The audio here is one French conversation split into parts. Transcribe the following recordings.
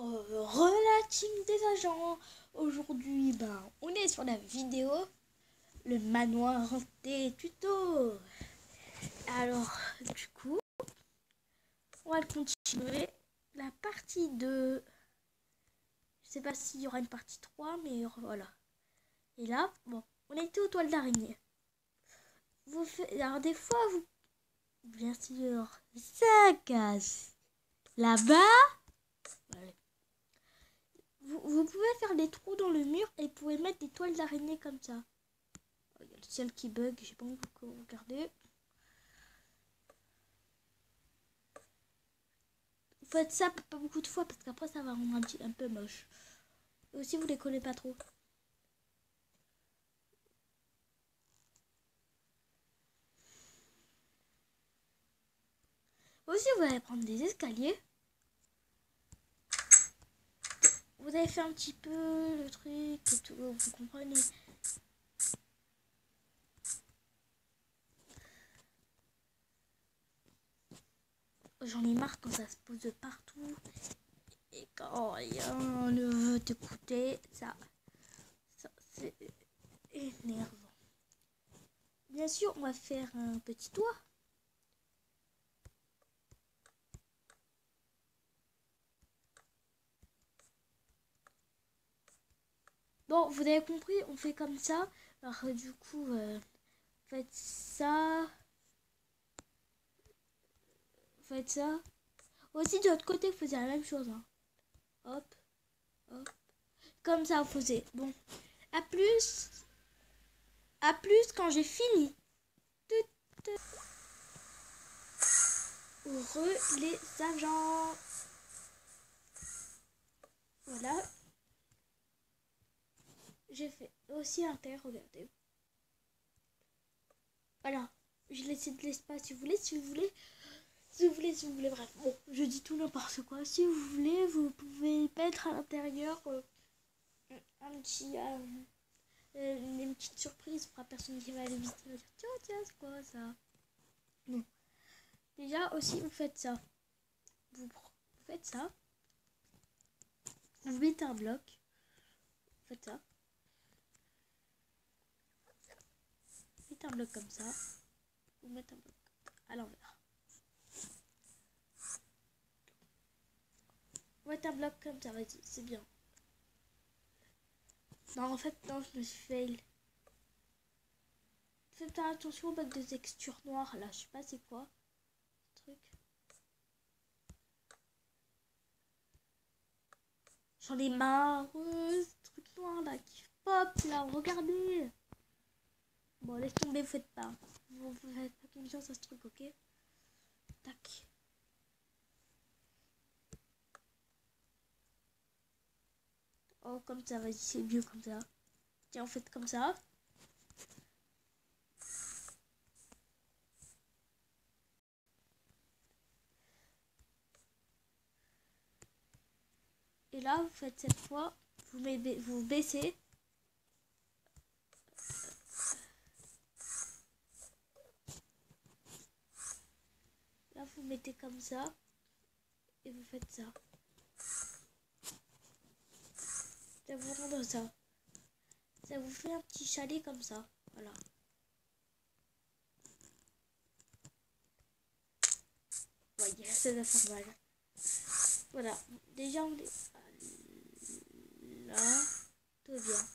Relating des agents. Aujourd'hui, on est sur la vidéo le manoir des tutos. Alors, du coup, on va continuer la partie 2. Je sais pas s'il y aura une partie 3, mais voilà. Et là, on était aux toiles d'araignée. Alors des fois, bien sûr, ça casse. Là-bas, voilà. Vous pouvez faire des trous dans le mur et vous pouvez mettre des toiles d'araignée comme ça. Il y a le ciel qui bug, j'ai pas envie que vous regardez. Vous faites ça pas beaucoup de fois parce qu'après ça va rendre un peu moche. Et aussi vous les collez pas trop. Aussi vous allez prendre des escaliers. Vous avez fait un petit peu le truc et tout, vous comprenez. J'en ai marre quand ça se pose de partout. Et quand rien ne veut t'écouter, ça c'est énervant. Bien sûr, on va faire un petit toit. Bon, vous avez compris, on fait comme ça. Alors du coup, faites ça. Faites ça. Aussi de l'autre côté, vous faisiez la même chose. Hein. Hop, hop. Comme ça, vous faisiez. Bon, à plus. À plus quand j'ai fini. Heureux les agents. Voilà. J'ai fait aussi un terre, regardez. Voilà. J'ai laissé de l'espace si vous voulez, si vous voulez, bref. Bon, je dis tout n'importe quoi. Si vous voulez, vous pouvez mettre à l'intérieur un petit... une petite surprise pour la personne qui va aller visiter. Va dire, tiens, c'est quoi ça? Bon. Déjà, aussi, vous faites ça. Vous faites ça. Vous mettez un bloc. Vous faites ça. Vous mettez un bloc comme ça. Vous mettez un bloc à l'envers. Vous mettez un bloc comme ça, vas-y, c'est bien. Non, en fait, non, je me suis fail. Faites attention au bac de texture noire, là. Je sais pas c'est quoi. Ce truc. J'en ai marre. Ce truc noir, là, qui pop, là. Regardez. Bon, laisse tomber, vous faites pas. Vous faites pas confiance à ce truc, ok? Tac. Oh, comme ça, vas-y, c'est mieux comme ça. Tiens, on fait comme ça. Et là, vous faites cette fois, vous baissez. Là, vous mettez comme ça. Et vous faites ça. Ça vous rend ça. Ça vous fait un petit chalet comme ça. Voilà. Voyez, ça va faire mal. Voilà. Déjà, on est là. Tout bien.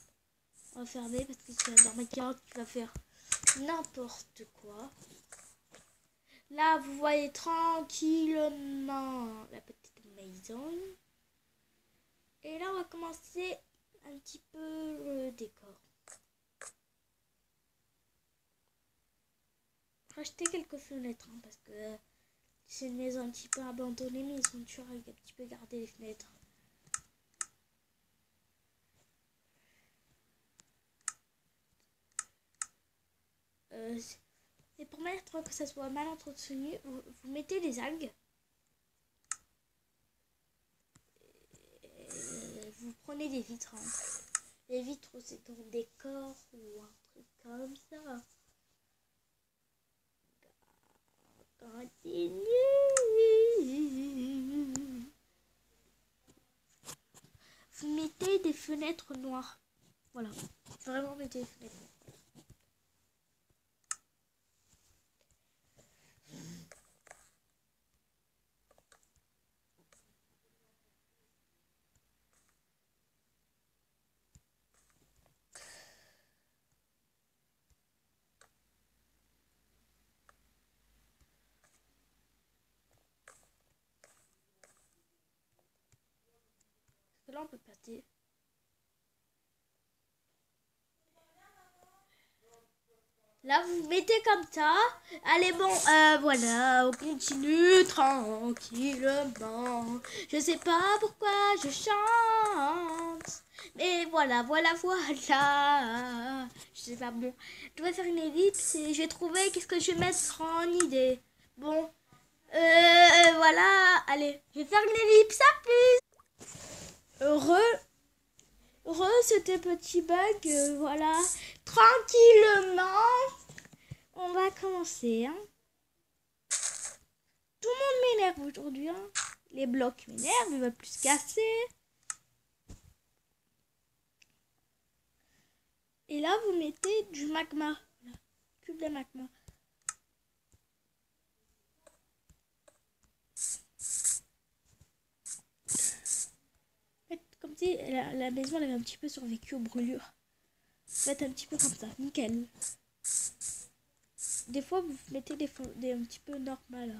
On va fermer parce que c'est un armateur qui va faire n'importe quoi. Là, vous voyez tranquillement la petite maison. Et là, on va commencer un petit peu le décor. Racheter quelques fenêtres hein, parce que c'est une maison un petit peu abandonnée, mais ils ont toujours un petit peu gardé les fenêtres. Et pour mettre que ça soit mal entretenu, vous mettez des algues. Et vous prenez des vitres. Hein. Les vitres, c'est ton décor ou un truc comme ça. Continue. mettez des fenêtres noires. Voilà. Vraiment, mettez des fenêtres noires. Là, on peut passer. Là, vous mettez comme ça. Allez, bon, voilà, on continue tranquillement. Je sais pas pourquoi je chante. Mais voilà. Je sais pas, bon. Je vais faire une ellipse et je vais trouver qu'est-ce que je vais mettre en idée. Bon, voilà. Allez, je vais faire une ellipse, à plus. Heureux. C'était petit bug, voilà. Tranquillement, on va commencer. Hein. Tout le monde m'énerve aujourd'hui. Hein. Les blocs m'énervent, ils veulent plus se casser. Et là, vous mettez du magma. Voilà. Cube de magma. Comme si la maison elle avait un petit peu survécu aux brûlures. Faites un petit peu comme ça, nickel. Des fois, vous mettez des un petit peu normal.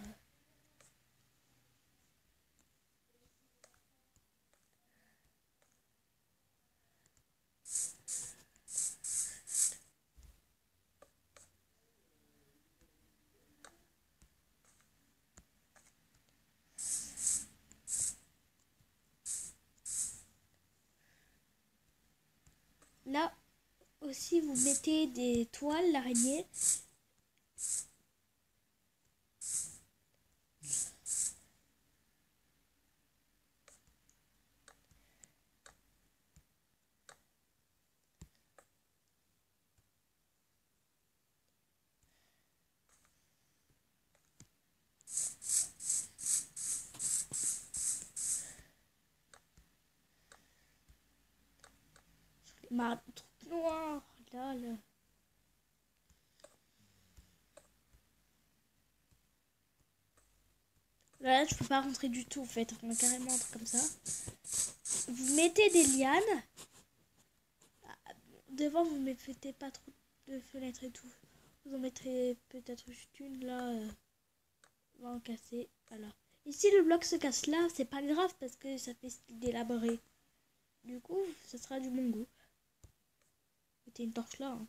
Là aussi, vous mettez des toiles d'araignée. Ma truc noir, là. Là, je peux pas rentrer du tout, en fait. On va carrément entrer comme ça. Vous mettez des lianes. Devant, vous ne mettez pas trop de fenêtres et tout. Vous en mettrez peut-être juste une, là. On va en casser. Voilà. Et si le bloc se casse là, c'est pas grave parce que ça fait style délabré. Du coup, ça sera du bon goût. Mettez une torche là. Hein.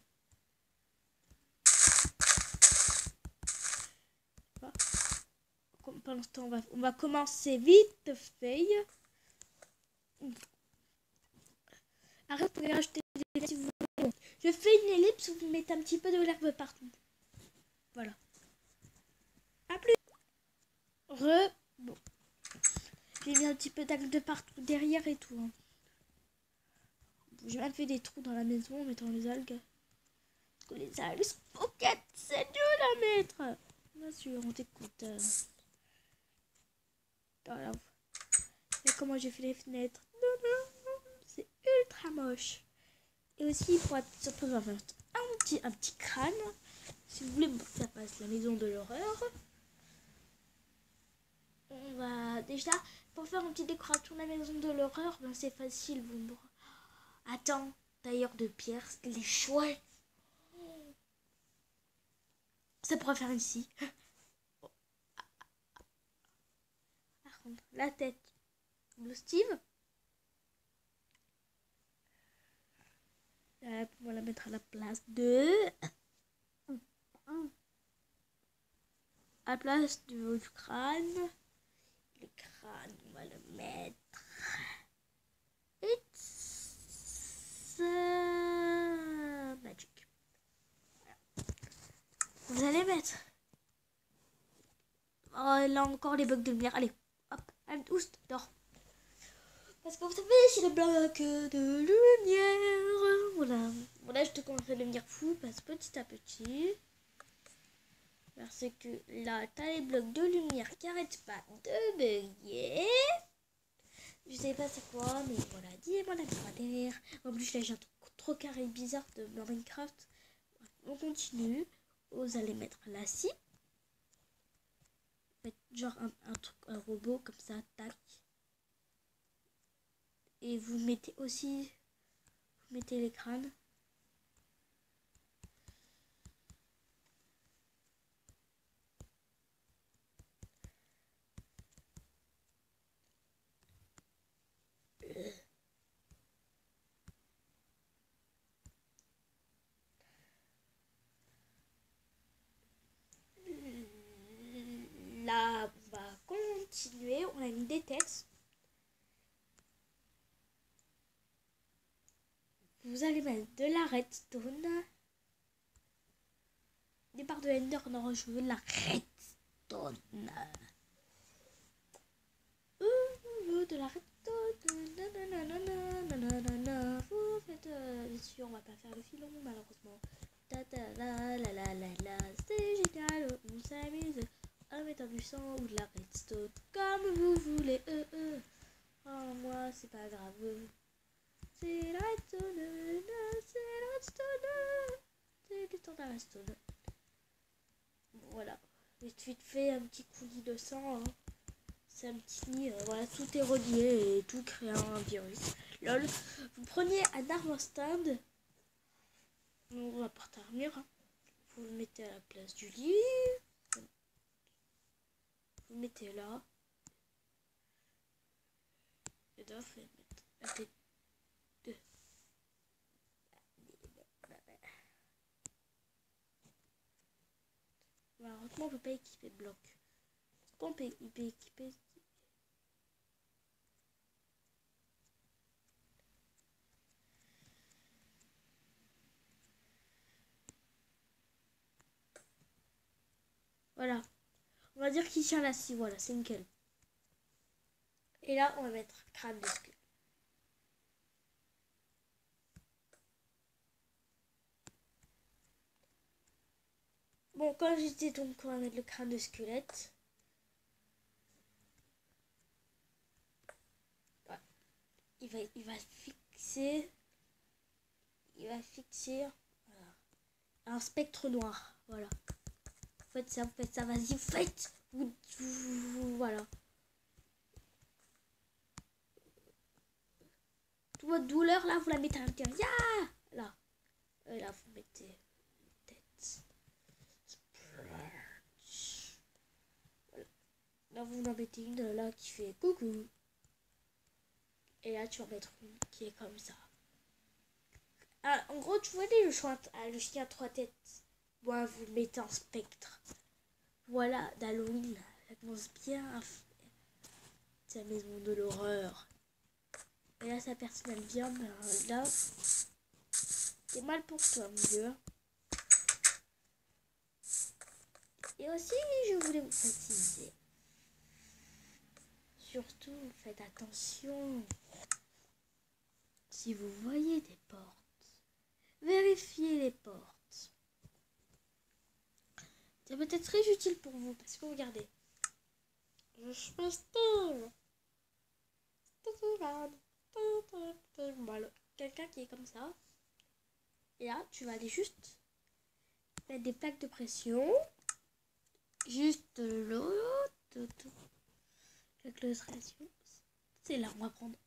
Voilà. Pendant ce temps, on va commencer vite fait. Arrête, vous pouvez rajouter des ellipses si vous voulez. Je fais une ellipse, vous mettez un petit peu de l'herbe partout. Voilà. A plus. Bon. J'ai mis un petit peu d'algues de partout derrière et tout. Hein. J'ai même fait des trous dans la maison en mettant les algues. Parce que les algues pocket, c'est dur à mettre. Bien sûr, on t'écoute. Voilà. Et comment j'ai fait les fenêtres. C'est ultra moche. Et aussi, pour être surpris, on va faire un petit crâne. Si vous voulez, ça passe la maison de l'horreur. On va déjà, pour faire une petite décoration de la maison de l'horreur, ben c'est facile. Bon. Attends, tailleur de pierre, les chouettes. Ça pourra faire ici. Par contre, la tête de Steve. On va la mettre à la place de... À la place du crâne. Le crâne, on va le mettre... It's magic. Vous allez mettre... Oh, là encore les blocs de lumière. Allez, hop, allez, tous, dors. Parce que vous savez, c'est le bloc de lumière. Voilà, je te commence à devenir fou parce que petit à petit. Parce que là, t'as les blocs de lumière qui arrêtent pas de bugger. Je sais pas c'est quoi, mais voilà, dis-moi la commentaire. En plus là j'ai un truc trop carré bizarre de Minecraft. On continue. Vous allez mettre la scie. Faites genre un truc, un robot comme ça, tac. Et vous mettez aussi, vous mettez les crânes. Là, on va continuer. On a mis des têtes. Vous allez mettre de la redstone. Des barres de Ender. Non, je veux de la redstone. De la redstone. Nanana. Vous faites. Bien sûr, on va pas faire le filon, malheureusement. Ta ta la la la la la. C'est génial. On s'amuse. En mettant du sang ou de la redstone. Comme vous voulez. Oh, moi, c'est pas grave. C'est la redstone. C'est la redstone. C'est du temps de la redstone. Voilà. Vite fait un petit coulis de sang. Hein. C'est un petit nid. Voilà, tout est relié et tout crée un virus. Lol. Vous prenez un armor stand. On va porter un mur. Hein. Vous le mettez à la place du lit. Vous le mettez là. Et là, vous mettre la tête de. Malheureusement, on peut pas équiper de blocs. On peut équiper. Voilà. On va dire qu'il tient la scie. Voilà, c'est nickel. Et là, on va mettre crâne de squelette. Bon, quand j'étais donc, on va mettre le crâne de squelette. Ouais. Il va fixer. Il va fixer voilà, un spectre noir. Voilà. Faites ça, vas-y, faites. Voilà. Toute votre douleur, là, vous la mettez à l'intérieur. Là. Et là, vous mettez tête. Voilà. Là, vous en mettez une là qui fait coucou. Et là, tu vas mettre une qui est comme ça. Ah, en gros, tu vois le chien à 3 têtes. Bon, vous mettez un spectre. Voilà, d'Halloween. Ça commence bien. C'est la maison de l'horreur. Et là, sa personne, elle vient. Là, c'est mal pour toi, mon Dieu. Et aussi, je voulais vous préciser. Surtout, faites attention. Si vous voyez des portes, vérifiez les portes. C'est peut-être très utile pour vous. Parce que regardez. Je passe tout. Voilà. Quelqu'un qui est comme ça. Et là, tu vas aller juste mettre des plaques de pression. Juste l'eau. Plaque de pression. C'est là, on va prendre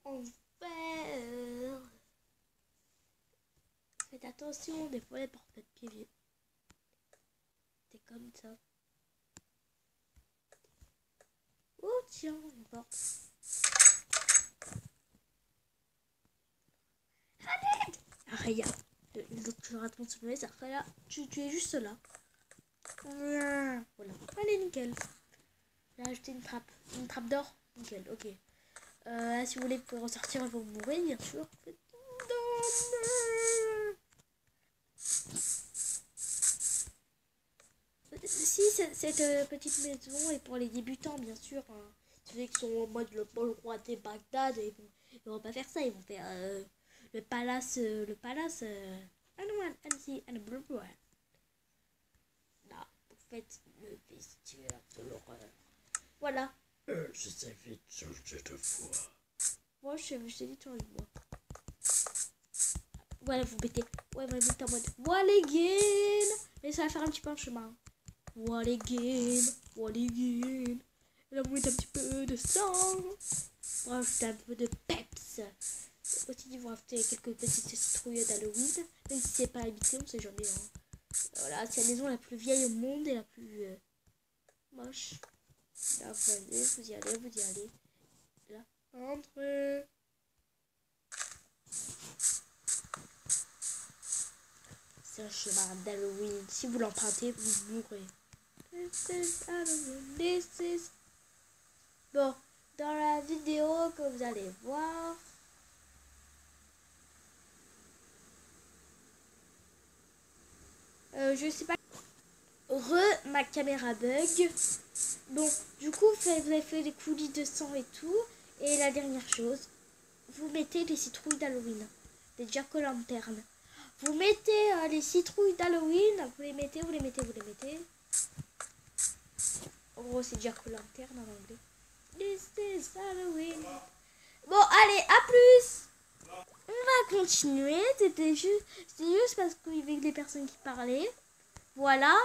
en fer. Faites attention, des fois les portes de pied. C'est comme ça. Oh tiens, une porte. Regarde, tu rates mon sommeil, ça fait là. Tu es juste là. Voilà. Allez, nickel. J'ai ajouté une trappe d'or. Nickel, ok. Si vous voulez, vous pouvez ressortir et vous mourrez, bien sûr. Si cette petite maison est pour les débutants, bien sûr. Hein. Ceux qui sont en mode le roi des Bagdad, ils vont pas faire ça. Ils vont faire le palace. Ah non, allez-y, là, vous faites le vestiaire de l'horreur. Voilà, Je t'ai vite changé de voix. Moi, je t'ai dit de changer de voix. Voilà, vous mettez. Ouais, vous mettez en mode. Walligan. Mais ça va faire un petit peu un chemin. Walligan. Walligan. Et là, vous mettez un petit peu de sang. Pour rajouter un peu de peps. Aussi, vous rajouter quelques petites citrouilles d'Halloween. Même si c'est pas habité, on sait jamais. Hein. Voilà, c'est la maison la plus vieille au monde et la plus moche. Là, vous allez, vous y allez, vous y allez. Là, entrez. C'est un chemin d'Halloween. Si vous l'empruntez, vous mourrez. This is Halloween. This is... Bon, dans la vidéo que vous allez voir... je sais pas... ma caméra bug. Bon, du coup, vous avez fait des coulis de sang et tout. Et la dernière chose, vous mettez les citrouilles d'Halloween. Des jack-o'-lanternes. Vous mettez les citrouilles d'Halloween. Vous les mettez, vous les mettez, vous les mettez. En gros, c'est jack-o'-lanterne en anglais. This is Halloween. Bon, allez, à plus. On va continuer. C'était juste parce qu'il y avait des personnes qui parlaient. Voilà.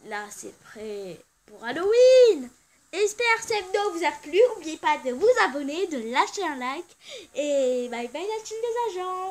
Là, c'est prêt pour Halloween. J'espère que cette vidéo vous a plu. N'oubliez pas de vous abonner, de lâcher un like. Et bye bye la team des agents.